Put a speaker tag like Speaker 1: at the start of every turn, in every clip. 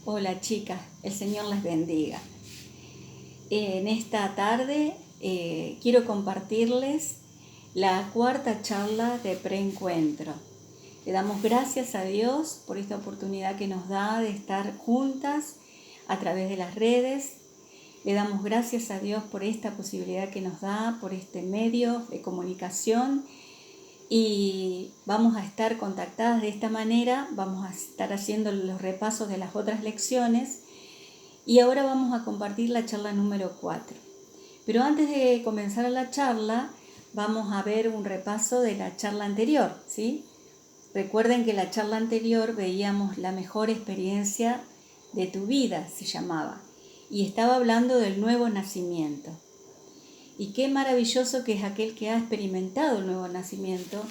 Speaker 1: Hola chicas, el Señor les bendiga. En esta tarde quiero compartirles la cuarta charla de preencuentro. Le damos gracias a Dios por esta oportunidad que nos da de estar juntas a través de las redes. Le damos gracias a Dios por esta posibilidad que nos da, por este medio de comunicación. Y vamos a estar contactadas de esta manera, vamos a estar haciendo los repasos de las otras lecciones y ahora vamos a compartir la charla número 4. Pero antes de comenzar la charla, vamos a ver un repaso de la charla anterior, ¿sí? Recuerden que la charla anterior veíamos la mejor experiencia de tu vida, se llamaba, y estaba hablando del nuevo nacimiento. Y qué maravilloso que es aquel que ha experimentado el nuevo nacimiento,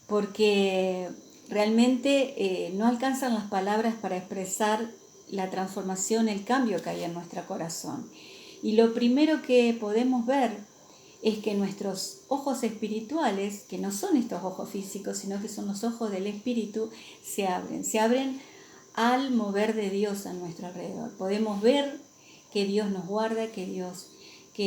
Speaker 1: porque realmente no alcanzan las palabras para expresar la transformación, el cambio que hay en nuestro corazón. Y lo primero que podemos ver es que nuestros ojos espirituales, que no son estos ojos físicos, sino que son los ojos del espíritu, se abren al mover de Dios a nuestro alrededor. Podemos ver que Dios nos guarda, que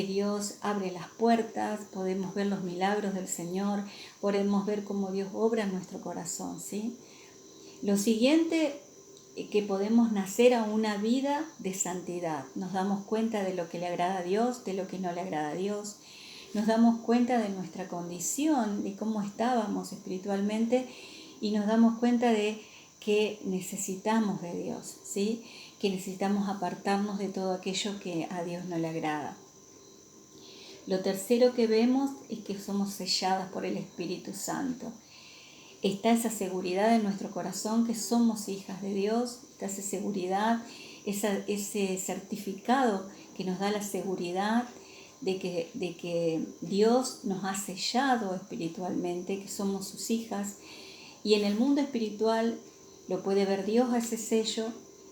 Speaker 1: Dios abre las puertas, podemos ver los milagros del Señor, podemos ver cómo Dios obra en nuestro corazón, ¿sí? Lo siguiente, que podemos nacer a una vida de santidad. Nos damos cuenta de lo que le agrada a Dios, de lo que no le agrada a Dios. Nos damos cuenta de nuestra condición, de cómo estábamos espiritualmente y nos damos cuenta de que necesitamos de Dios, ¿sí? Que necesitamos apartarnos de todo aquello que a Dios no le agrada. Lo tercero que vemos es que somos selladas por el Espíritu Santo. Está esa seguridad en nuestro corazón que somos hijas de Dios, está esa seguridad, ese certificado que nos da la seguridad de que Dios nos ha sellado espiritualmente, que somos sus hijas. Y en el mundo espiritual lo puede ver Dios a ese sello,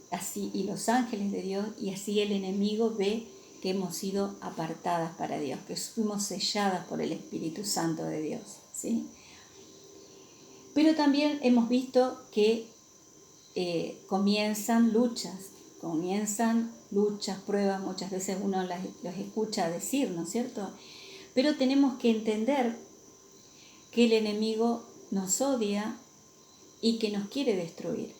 Speaker 1: así, y los ángeles de Dios, y así el enemigo ve que hemos sido apartadas para Dios, que fuimos selladas por el Espíritu Santo de Dios, ¿sí? Pero también hemos visto que comienzan luchas, pruebas, muchas veces uno los escucha decir, ¿no es cierto? Pero tenemos que entender que el enemigo nos odia y que nos quiere destruir.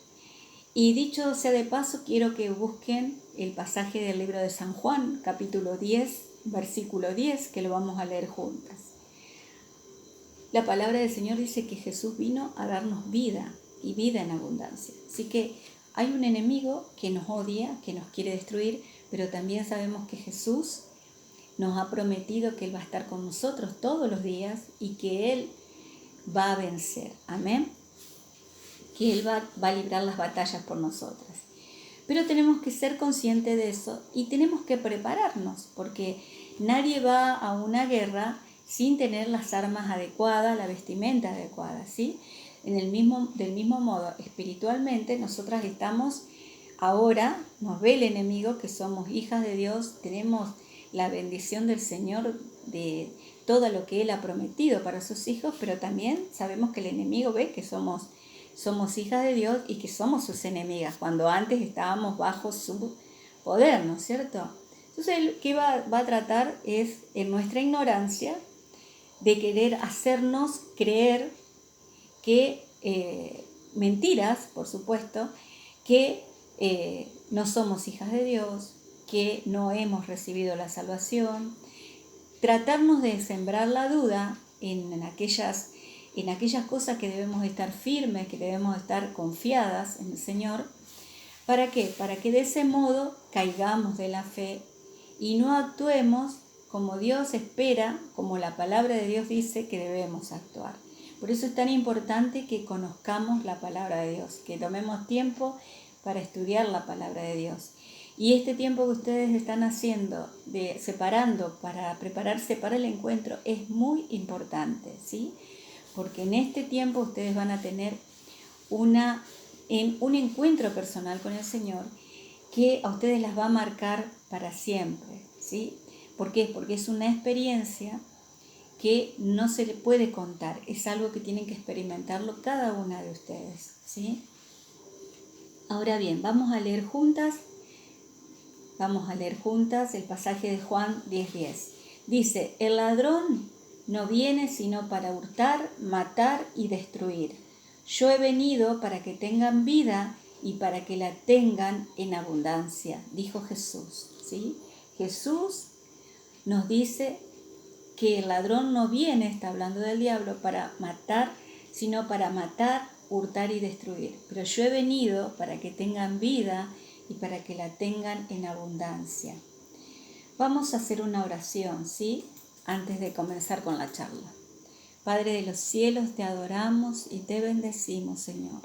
Speaker 1: Y dicho sea de paso, quiero que busquen el pasaje del libro de San Juan, capítulo 10, versículo 10, que lo vamos a leer juntas. La palabra del Señor dice que Jesús vino a darnos vida y vida en abundancia. Así que hay un enemigo que nos odia, que nos quiere destruir, pero también sabemos que Jesús nos ha prometido que Él va a estar con nosotros todos los días y que Él va a vencer. Amén. Que Él va a librar las batallas por nosotras. Pero tenemos que ser conscientes de eso y tenemos que prepararnos, porque nadie va a una guerra sin tener las armas adecuadas, la vestimenta adecuada, ¿sí? Del mismo modo, espiritualmente, nosotras estamos ahora, nos ve el enemigo que somos hijas de Dios, tenemos la bendición del Señor de todo lo que Él ha prometido para sus hijos, pero también sabemos que el enemigo ve que somos hijas de Dios y que somos sus enemigas, cuando antes estábamos bajo su poder, ¿no es cierto? Entonces, él que va a tratar es, en nuestra ignorancia, de querer hacernos creer que, mentiras, por supuesto, que no somos hijas de Dios, que no hemos recibido la salvación, tratarnos de sembrar la duda en aquellas cosas que debemos estar firmes, que debemos estar confiadas en el Señor. ¿Para qué? Para que de ese modo caigamos de la fe y no actuemos como Dios espera, como la palabra de Dios dice que debemos actuar. Por eso es tan importante que conozcamos la palabra de Dios, que tomemos tiempo para estudiar la palabra de Dios. Y este tiempo que ustedes están haciendo, separando para prepararse para el encuentro, es muy importante, ¿sí? Porque en este tiempo ustedes van a tener un encuentro personal con el Señor que a ustedes las va a marcar para siempre, ¿sí? ¿Por qué? Porque es una experiencia que no se le puede contar, es algo que tienen que experimentarlo cada una de ustedes, ¿sí? Ahora bien, vamos a leer juntas el pasaje de Juan 10:10. Dice, el ladrón no viene sino para hurtar, matar y destruir. Yo he venido para que tengan vida y para que la tengan en abundancia, dijo Jesús. ¿Sí? Jesús nos dice que el ladrón no viene, está hablando del diablo, para matar, sino para matar, hurtar y destruir. Pero yo he venido para que tengan vida y para que la tengan en abundancia. Vamos a hacer una oración, ¿sí? Antes de comenzar con la charla. Padre de los cielos, te adoramos y te bendecimos, Señor.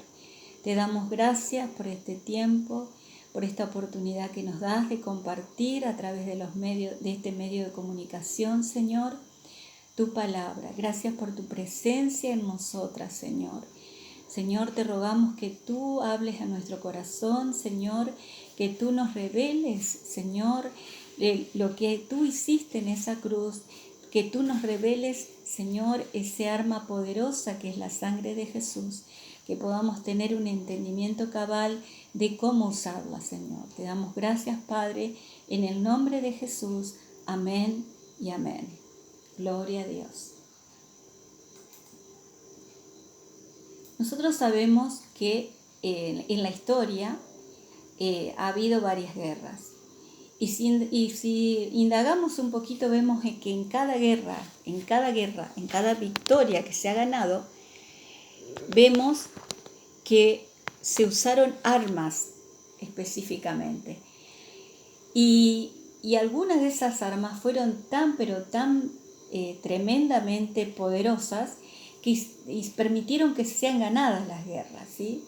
Speaker 1: Te damos gracias por este tiempo, por esta oportunidad que nos das de compartir a través de este medio de comunicación, Señor, tu palabra. Gracias por tu presencia en nosotras, Señor. Señor, te rogamos que tú hables a nuestro corazón, Señor, que tú nos reveles, Señor, lo que tú hiciste en esa cruz, que tú nos reveles, Señor, ese arma poderosa que es la sangre de Jesús, que podamos tener un entendimiento cabal de cómo usarla, Señor. Te damos gracias, Padre, en el nombre de Jesús. Amén y amén. Gloria a Dios. Nosotros sabemos que en la historia ha habido varias guerras. Y si indagamos un poquito, vemos que en cada guerra, en cada victoria que se ha ganado, vemos que se usaron armas específicamente. Y algunas de esas armas fueron tan tremendamente poderosas que permitieron que sean ganadas las guerras, ¿sí?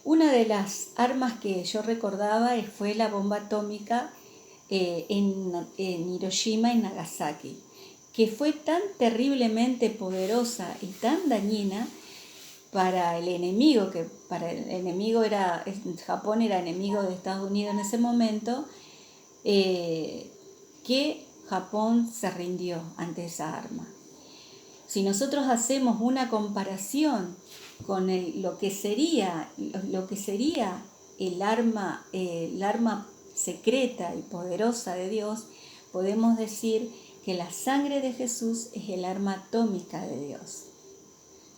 Speaker 1: Una de las armas que yo recordaba fue la bomba atómica en Hiroshima y Nagasaki, que fue tan terriblemente poderosa y tan dañina para el enemigo, Japón era enemigo de Estados Unidos en ese momento, que Japón se rindió ante esa arma. Si nosotros hacemos una comparación con lo que sería el arma secreta y poderosa de Dios, podemos decir que la sangre de Jesús es el arma atómica de Dios.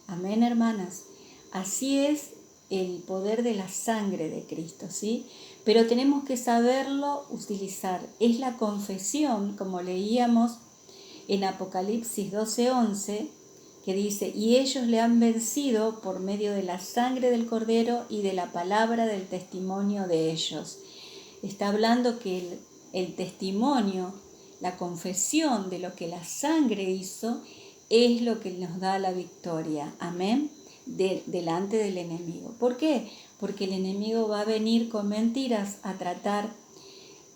Speaker 1: Amén, hermanas. Así es el poder de la sangre de Cristo, ¿sí? Pero tenemos que saberlo utilizar. Es la confesión, como leíamos en Apocalipsis 12:11, que dice, y ellos le han vencido por medio de la sangre del Cordero y de la palabra del testimonio de ellos. Está hablando que el testimonio, la confesión de lo que la sangre hizo, es lo que nos da la victoria. Amén. Delante del enemigo. ¿Por qué? Porque el enemigo va a venir con mentiras a tratar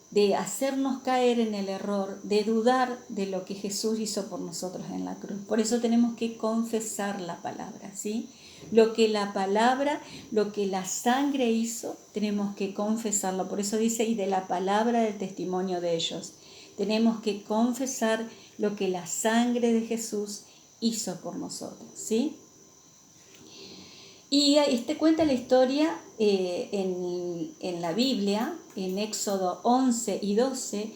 Speaker 1: de hacernos caer en el error, de dudar de lo que Jesús hizo por nosotros en la cruz. Por eso tenemos que confesar la palabra, ¿sí? Lo que la palabra, lo que la sangre hizo, tenemos que confesarlo. Por eso dice, y de la palabra del testimonio de ellos. Tenemos que confesar lo que la sangre de Jesús hizo por nosotros, ¿sí? Y cuenta la historia en la Biblia, en Éxodo 11 y 12,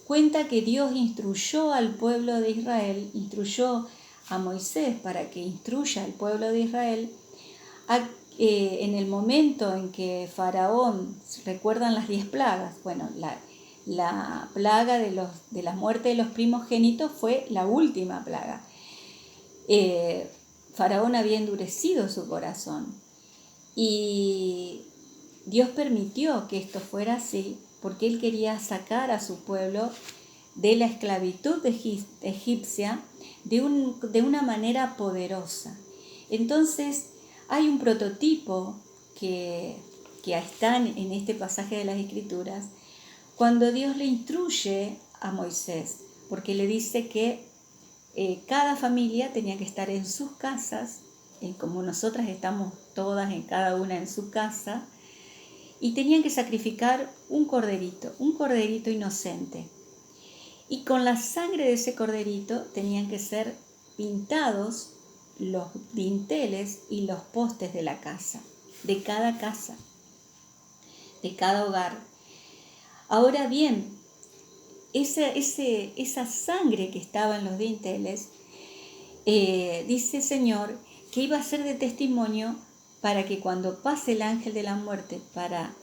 Speaker 1: cuenta que Dios instruyó al pueblo de Israel, instruyó a Moisés para que instruya al pueblo de Israel en el momento en que Faraón, ¿recuerdan las 10 plagas? Bueno, la plaga de la muerte de los primogénitos fue la última plaga. Faraón había endurecido su corazón y Dios permitió que esto fuera así porque Él quería sacar a su pueblo de la esclavitud egipcia de una manera poderosa. Entonces hay un prototipo que está en este pasaje de las Escrituras cuando Dios le instruye a Moisés, porque le dice que cada familia tenía que estar en sus casas, como nosotras estamos todas en cada una en su casa, y tenían que sacrificar un corderito inocente. Y con la sangre de ese corderito tenían que ser pintados los dinteles y los postes de la casa, de cada casa. de cada hogar. Ahora bien, esa sangre que estaba en los dinteles, dice el Señor que iba a ser de testimonio para que cuando pase el ángel de la muerte para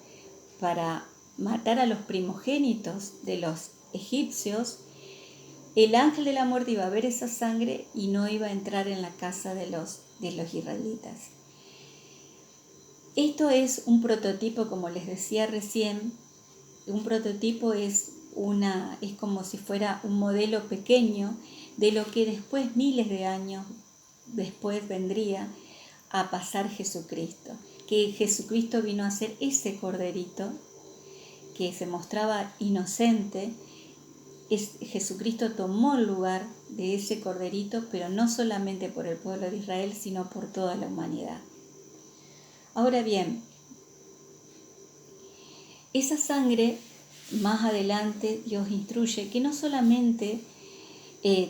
Speaker 1: matar a los primogénitos de los egipcios, el ángel de la muerte iba a ver esa sangre y no iba a entrar en la casa de los israelitas. Esto es un prototipo, como les decía recién. Un prototipo es como si fuera un modelo pequeño de lo que después, miles de años después, vendría a pasar Jesucristo. Que Jesucristo vino a ser ese corderito que se mostraba inocente. Jesucristo tomó el lugar de ese corderito, pero no solamente por el pueblo de Israel, sino por toda la humanidad. Ahora bien, esa sangre, más adelante Dios instruye que no solamente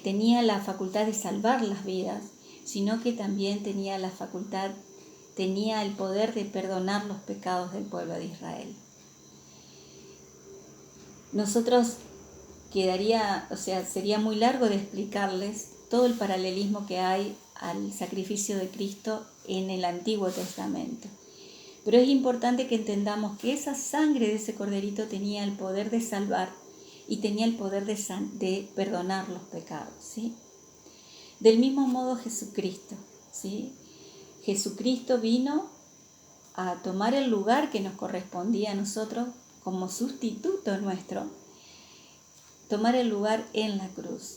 Speaker 1: tenía la facultad de salvar las vidas, sino que también tenía el poder de perdonar los pecados del pueblo de Israel. Nosotros sería muy largo de explicarles todo el paralelismo que hay al sacrificio de Cristo en el Antiguo Testamento. Pero es importante que entendamos que esa sangre de ese corderito tenía el poder de salvar y tenía el poder de perdonar los pecados, ¿sí? Del mismo modo Jesucristo, ¿sí? Jesucristo vino a tomar el lugar que nos correspondía a nosotros como sustituto nuestro, tomar el lugar en la cruz.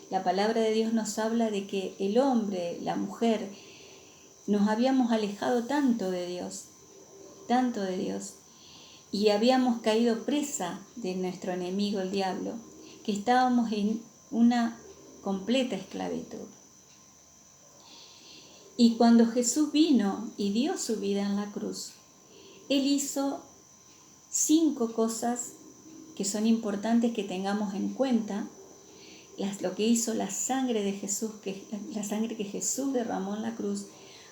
Speaker 1: La palabra de Dios nos habla de que el hombre, la mujer, nos habíamos alejado tanto de Dios, y habíamos caído presa de nuestro enemigo, el diablo, que estábamos en una completa esclavitud. Y cuando Jesús vino y dio su vida en la cruz, Él hizo 5 cosas que son importantes que tengamos en cuenta. Lo que hizo la sangre de Jesús, la sangre que Jesús derramó en la cruz,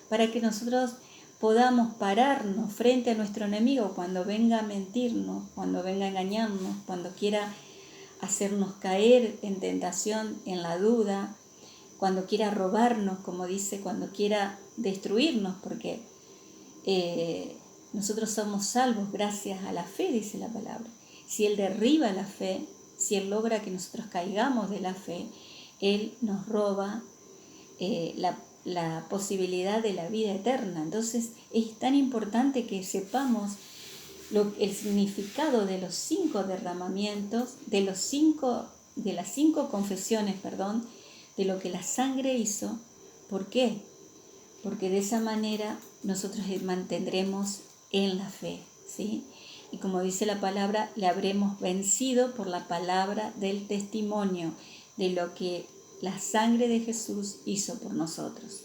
Speaker 1: para que nosotros podamos pararnos frente a nuestro enemigo cuando venga a mentirnos, cuando venga a engañarnos, cuando quiera hacernos caer en tentación, en la duda, cuando quiera robarnos, como dice, cuando quiera destruirnos, porque nosotros somos salvos gracias a la fe, dice la palabra. Si Él derriba la fe, si Él logra que nosotros caigamos de la fe, Él nos roba la posibilidad de la vida eterna. Entonces es tan importante que sepamos el significado de los 5 derramamientos, de las 5 confesiones, de lo que la sangre hizo. ¿Por qué? Porque de esa manera nosotros mantendremos en la fe, ¿sí? Y como dice la palabra, le habremos vencido por la palabra del testimonio de lo que la sangre de Jesús hizo por nosotros.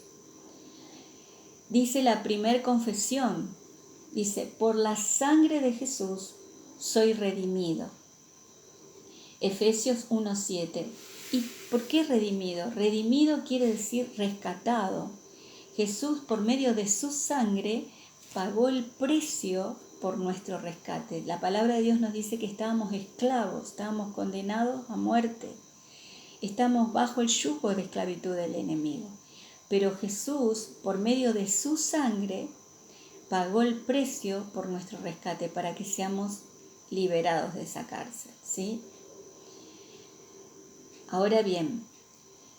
Speaker 1: Dice la primer confesión, dice, por la sangre de Jesús soy redimido. Efesios 1:7. ¿Y por qué redimido? Redimido quiere decir rescatado. Jesús, por medio de su sangre, pagó el precio por nuestro rescate. La palabra de Dios nos dice que estábamos esclavos, estábamos condenados a muerte. Estamos bajo el yugo de esclavitud del enemigo. Pero Jesús, por medio de su sangre, pagó el precio por nuestro rescate para que seamos liberados de esa cárcel, ¿sí? Ahora bien,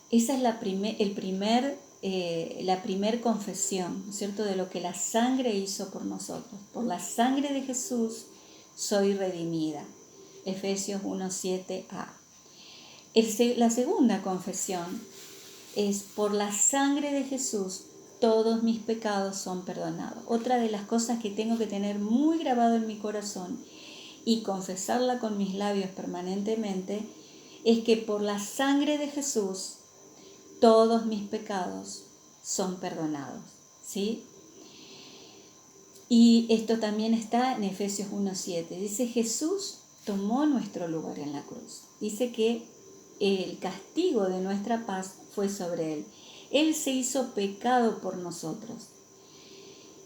Speaker 1: esa es la primer confesión, ¿no es cierto?, de lo que la sangre hizo por nosotros. Por la sangre de Jesús soy redimida. Efesios 1:7a. La segunda confesión es por la sangre de Jesús todos mis pecados son perdonados. Otra de las cosas que tengo que tener muy grabado en mi corazón y confesarla con mis labios permanentemente es que por la sangre de Jesús todos mis pecados son perdonados, ¿sí? Y esto también está en Efesios 1:7. Dice, Jesús tomó nuestro lugar en la cruz. Dice que el castigo de nuestra paz fue sobre Él. Él se hizo pecado por nosotros.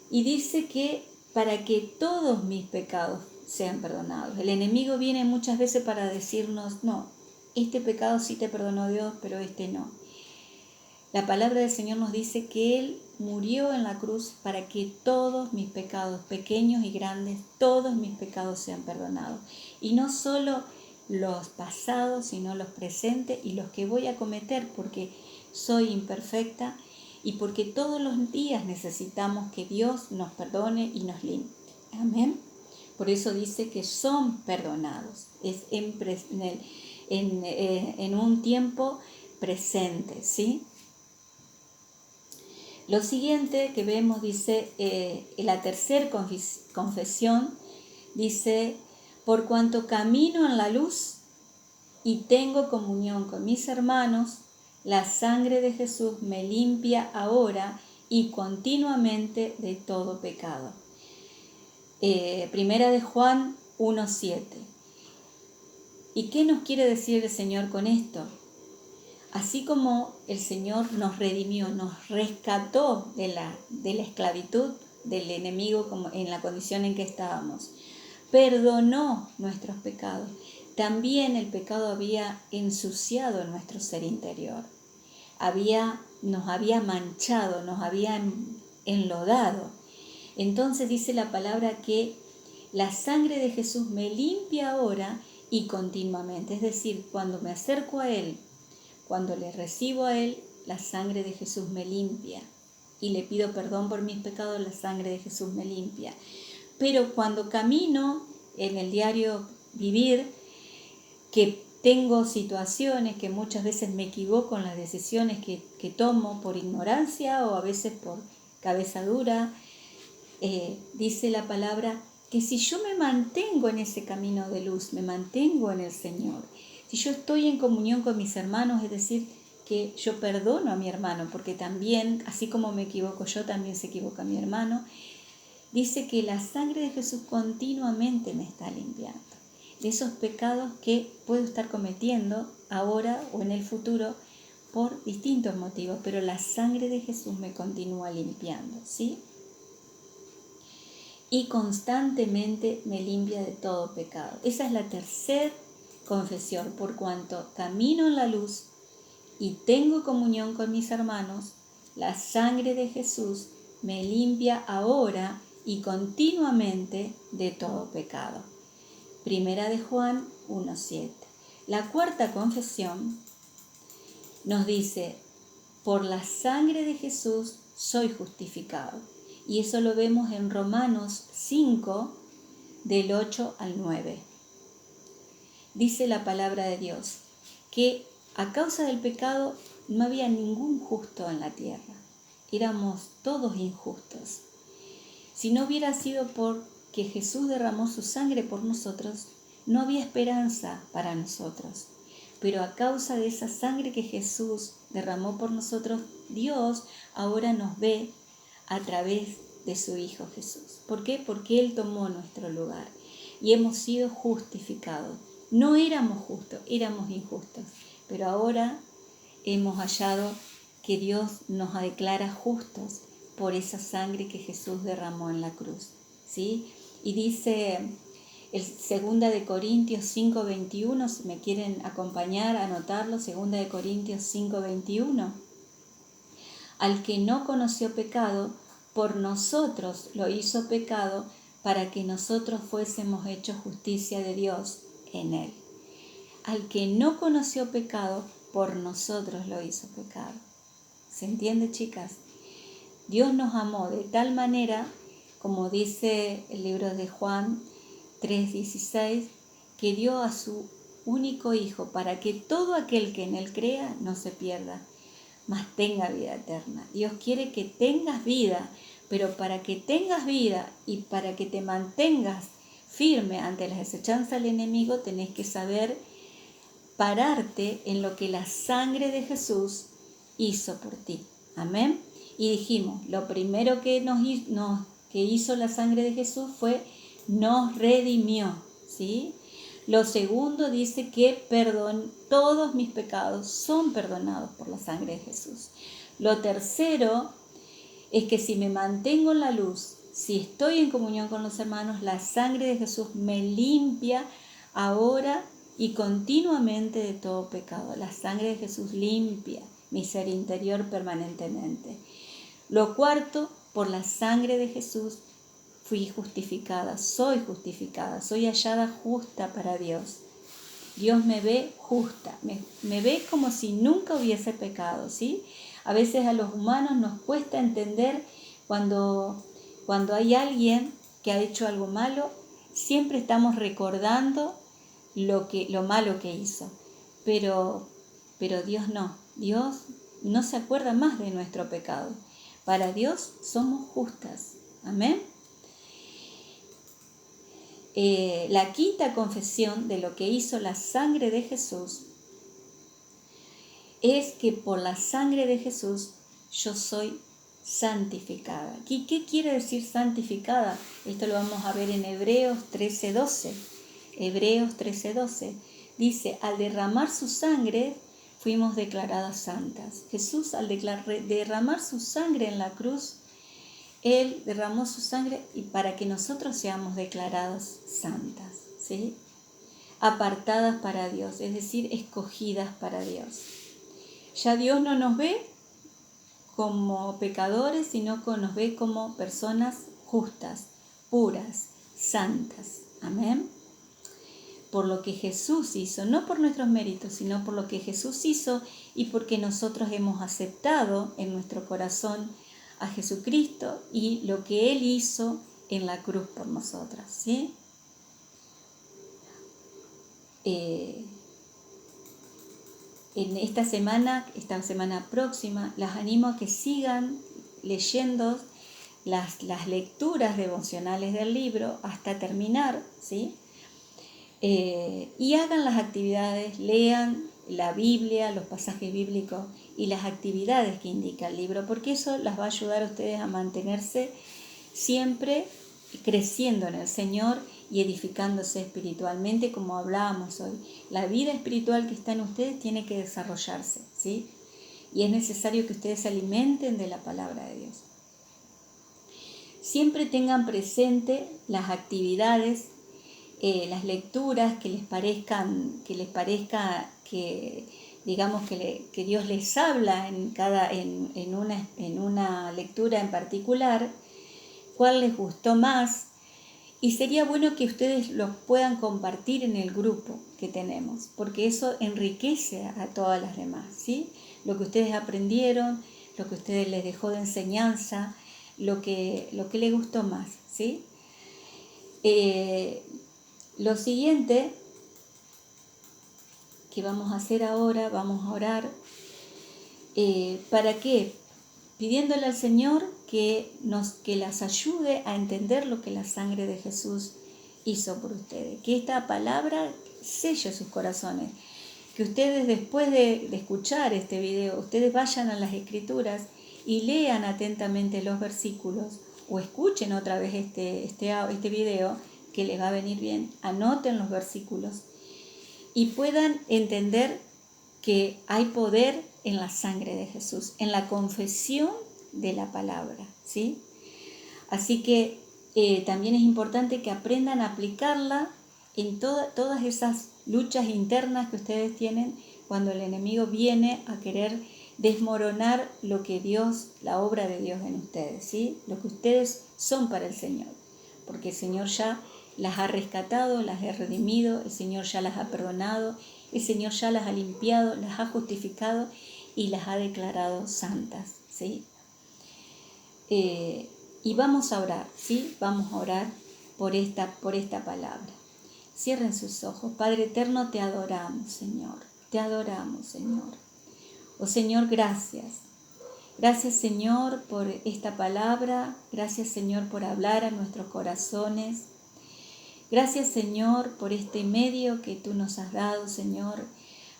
Speaker 1: Y dice que para que todos mis pecados sean perdonados. El enemigo viene muchas veces para decirnos, no, este pecado sí te perdonó Dios, pero este no. La palabra del Señor nos dice que Él murió en la cruz para que todos mis pecados, pequeños y grandes, todos mis pecados sean perdonados. Y no solo los pasados, sino los presentes y los que voy a cometer, porque soy imperfecta y porque todos los días necesitamos que Dios nos perdone y nos limpie. Amén. Por eso dice que son perdonados. Es en un tiempo presente, ¿sí? Lo siguiente que vemos dice, la tercera confesión, dice, por cuanto camino en la luz y tengo comunión con mis hermanos, la sangre de Jesús me limpia ahora y continuamente de todo pecado. Primera de Juan 1:7. ¿Y qué nos quiere decir el Señor con esto? Así como el Señor nos redimió, nos rescató de la esclavitud del enemigo como en la condición en que estábamos, perdonó nuestros pecados. También el pecado había ensuciado nuestro ser interior, nos había manchado, nos había enlodado. Entonces dice la palabra que la sangre de Jesús me limpia ahora y continuamente. Es decir, cuando me acerco a Él, cuando le recibo a Él, la sangre de Jesús me limpia. Y le pido perdón por mis pecados, la sangre de Jesús me limpia. Pero cuando camino en el diario vivir, que tengo situaciones que muchas veces me equivoco en las decisiones que tomo por ignorancia o a veces por cabeza dura, dice la palabra que si yo me mantengo en ese camino de luz, me mantengo en el Señor, si yo estoy en comunión con mis hermanos, es decir, que yo perdono a mi hermano, porque también, así como me equivoco yo, también se equivoca mi hermano, dice que la sangre de Jesús continuamente me está limpiando de esos pecados que puedo estar cometiendo ahora o en el futuro por distintos motivos, pero la sangre de Jesús me continúa limpiando, ¿sí? Y constantemente me limpia de todo pecado. Esa es la tercera confesión, por cuanto camino en la luz y tengo comunión con mis hermanos, la sangre de Jesús me limpia ahora y continuamente de todo pecado. Primera de Juan 1:7. La cuarta confesión nos dice, por la sangre de Jesús soy justificado. Y eso lo vemos en Romanos 5, del 8 al 9. Dice la palabra de Dios que a causa del pecado no había ningún justo en la tierra. Éramos todos injustos. Si no hubiera sido porque Jesús derramó su sangre por nosotros, no había esperanza para nosotros. Pero a causa de esa sangre que Jesús derramó por nosotros, Dios ahora nos ve a través de su Hijo Jesús. ¿Por qué? Porque Él tomó nuestro lugar y hemos sido justificados. No éramos justos, éramos injustos, pero ahora hemos hallado que Dios nos declara justos por esa sangre que Jesús derramó en la cruz, ¿sí? Y dice el 2 de Corintios 5:21, si me quieren acompañar a anotarlo, 2 de Corintios 5:21. Al que no conoció pecado, por nosotros lo hizo pecado, para que nosotros fuésemos hechos justicia de Dios en él. Al que no conoció pecado, por nosotros lo hizo pecado. ¿Se entiende, chicas? Dios nos amó de tal manera, como dice el libro de Juan 3:16, que dio a su único Hijo para que todo aquel que en Él crea no se pierda, mas tenga vida eterna. Dios quiere que tengas vida, pero para que tengas vida y para que te mantengas firme ante las acechanzas del enemigo, tenés que saber pararte en lo que la sangre de Jesús hizo por ti. Amén. Y dijimos, lo primero que hizo la sangre de Jesús fue nos redimió, ¿sí? Lo segundo dice que todos mis pecados son perdonados por la sangre de Jesús. Lo tercero es que si me mantengo en la luz si estoy en comunión con los hermanos, la sangre de Jesús me limpia ahora y continuamente de todo pecado. La sangre de Jesús limpia mi ser interior permanentemente. Lo cuarto, por la sangre de Jesús fui justificada, soy hallada justa para Dios. Dios me ve justa, me ve como si nunca hubiese pecado, ¿sí? A veces a los humanos nos cuesta entender cuando hay alguien que ha hecho algo malo, siempre estamos recordando lo malo que hizo. Pero Dios no se acuerda más de nuestro pecado. Para Dios somos justas. Amén. La quinta confesión de lo que hizo la sangre de Jesús es que por la sangre de Jesús yo soy santificada. ¿Qué quiere decir santificada? Esto lo vamos a ver en Hebreos 13:12. Hebreos 13:12 dice, al derramar su sangre fuimos declaradas santas. Jesús, al derramar su sangre en la cruz, Él derramó su sangre y para que nosotros seamos declaradas santas, ¿sí? Apartadas para Dios, es decir, escogidas para Dios. Ya Dios no nos ve como pecadores, sino que nos ve como personas justas, puras, santas. Amén. Por lo que Jesús hizo, no por nuestros méritos, sino por lo que Jesús hizo y porque nosotros hemos aceptado en nuestro corazón a Jesucristo y lo que Él hizo en la cruz por nosotras, ¿sí? En esta semana próxima, las animo a que sigan leyendo las lecturas devocionales del libro hasta terminar, ¿sí? Y hagan las actividades, lean la Biblia, los pasajes bíblicos y las actividades que indica el libro, porque eso las va a ayudar a ustedes a mantenerse siempre creciendo en el Señor y edificándose espiritualmente, como hablábamos hoy. La vida espiritual que está en ustedes tiene que desarrollarse, ¿sí? Y es necesario que ustedes se alimenten de la palabra de Dios. Siempre tengan presente las actividades, las lecturas que les parezca que digamos que Dios les habla en una lectura en particular, cuál les gustó más, y sería bueno que ustedes los puedan compartir en el grupo que tenemos, porque eso enriquece a todas las demás, ¿sí? Lo que ustedes aprendieron, lo que ustedes les dejó de enseñanza, lo que les gustó más, ¿sí? Lo siguiente que vamos a hacer ahora, vamos a orar. ¿Para qué? Pidiéndole al Señor que las ayude a entender lo que la sangre de Jesús hizo por ustedes. Que esta palabra selle sus corazones. Que ustedes, después de escuchar este video, ustedes vayan a las Escrituras y lean atentamente los versículos o escuchen otra vez este video, que les va a venir bien. Anoten los versículos y puedan entender que hay poder en la sangre de Jesús, en la confesión de la palabra, ¿sí? Así que también es importante que aprendan a aplicarla en todas esas luchas internas que ustedes tienen cuando el enemigo viene a querer desmoronar lo que Dios, la obra de Dios en ustedes, ¿sí? Lo que ustedes son para el Señor, porque el Señor ya las ha rescatado, las ha redimido, el Señor ya las ha perdonado, el Señor ya las ha limpiado, las ha justificado y las ha declarado santas, ¿sí? Y vamos a orar, ¿sí? Vamos a orar por esta palabra. Cierren sus ojos. Padre eterno, te adoramos, Señor. Te adoramos, Señor. Oh Señor, gracias. Gracias, Señor, por esta palabra. Gracias, Señor, por hablar a nuestros corazones. Gracias, Señor, por este medio que tú nos has dado, Señor.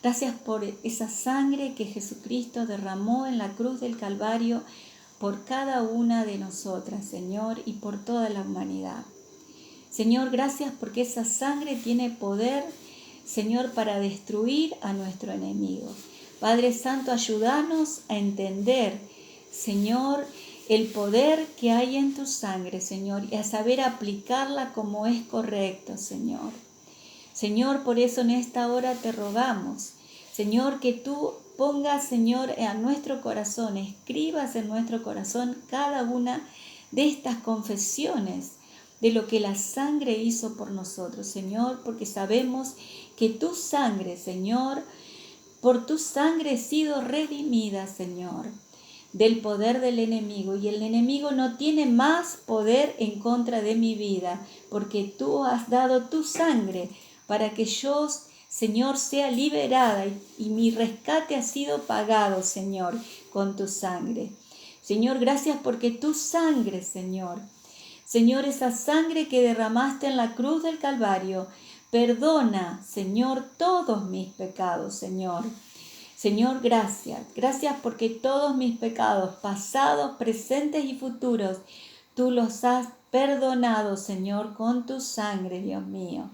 Speaker 1: Gracias por esa sangre que Jesucristo derramó en la cruz del Calvario por cada una de nosotras, Señor, y por toda la humanidad. Señor, gracias porque esa sangre tiene poder, Señor, para destruir a nuestro enemigo. Padre Santo, ayúdanos a entender, Señor, el poder que hay en tu sangre, Señor, y a saber aplicarla como es correcto, Señor. Señor, por eso en esta hora te rogamos, Señor, que tú pongas, Señor, a nuestro corazón, escribas en nuestro corazón cada una de estas confesiones de lo que la sangre hizo por nosotros, Señor, porque sabemos que tu sangre, Señor, por tu sangre he sido redimida, Señor, del poder del enemigo, y el enemigo no tiene más poder en contra de mi vida, porque tú has dado tu sangre para que yo, Señor, sea liberada, y mi rescate ha sido pagado, Señor, con tu sangre. Señor, gracias porque tu sangre, Señor, esa sangre que derramaste en la cruz del Calvario, perdona, Señor, todos mis pecados, Señor. Señor, gracias. Gracias porque todos mis pecados, pasados, presentes y futuros, tú los has perdonado, Señor, con tu sangre, Dios mío.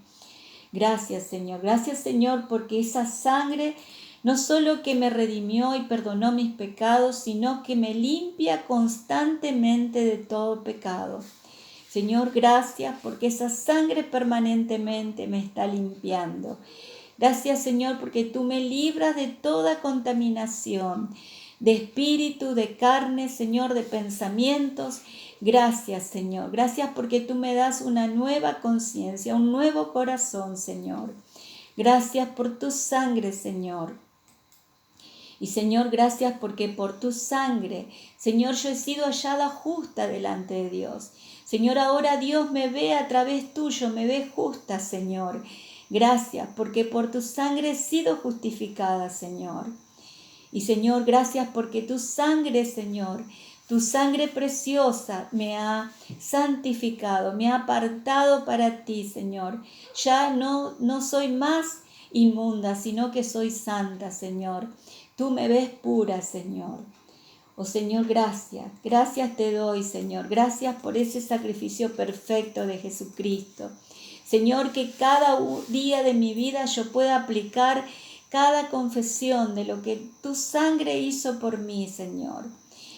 Speaker 1: Gracias, Señor. Gracias, Señor, porque esa sangre no solo que me redimió y perdonó mis pecados, sino que me limpia constantemente de todo pecado. Señor, gracias porque esa sangre permanentemente me está limpiando. Gracias, Señor, porque tú me libras de toda contaminación, de espíritu, de carne, Señor, de pensamientos. Gracias, Señor. Gracias porque tú me das una nueva conciencia, un nuevo corazón, Señor. Gracias por tu sangre, Señor. Y Señor, gracias porque por tu sangre, Señor, yo he sido hallada justa delante de Dios. Señor, ahora Dios me ve a través tuyo, me ve justa, Señor. Gracias porque por tu sangre he sido justificada, Señor. Y Señor, gracias porque tu sangre, Señor, tu sangre preciosa me ha santificado, me ha apartado para ti, Señor. Ya no soy más inmunda, sino que soy santa, Señor. Tú me ves pura, Señor. Oh Señor, gracias. Gracias te doy, Señor. Gracias por ese sacrificio perfecto de Jesucristo. Señor, que cada día de mi vida yo pueda aplicar cada confesión de lo que tu sangre hizo por mí, Señor.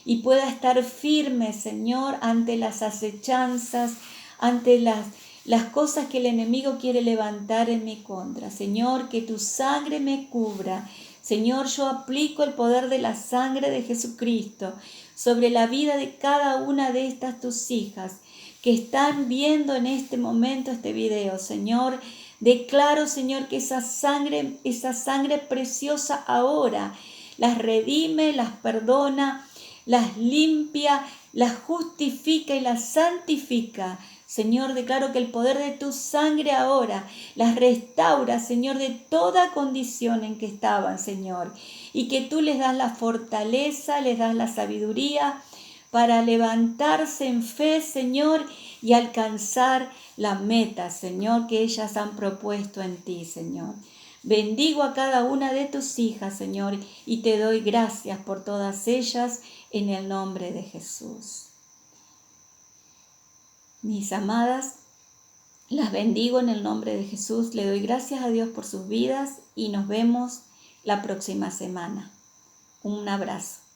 Speaker 1: Y pueda estar firme, Señor, ante las acechanzas, ante las cosas que el enemigo quiere levantar en mi contra. Señor, que tu sangre me cubra. Señor, yo aplico el poder de la sangre de Jesucristo sobre la vida de cada una de estas tus hijas que están viendo en este momento este video. Señor, declaro, Señor, que esa sangre preciosa ahora las redime, las perdona, las limpia, las justifica y las santifica. Señor, declaro que el poder de tu sangre ahora las restaura, Señor, de toda condición en que estaban, Señor. Y que tú les das la fortaleza, les das la sabiduría para levantarse en fe, Señor, y alcanzar la meta, Señor, que ellas han propuesto en ti, Señor. Bendigo a cada una de tus hijas, Señor, y te doy gracias por todas ellas en el nombre de Jesús. Mis amadas, las bendigo en el nombre de Jesús. Le doy gracias a Dios por sus vidas y nos vemos la próxima semana. Un abrazo.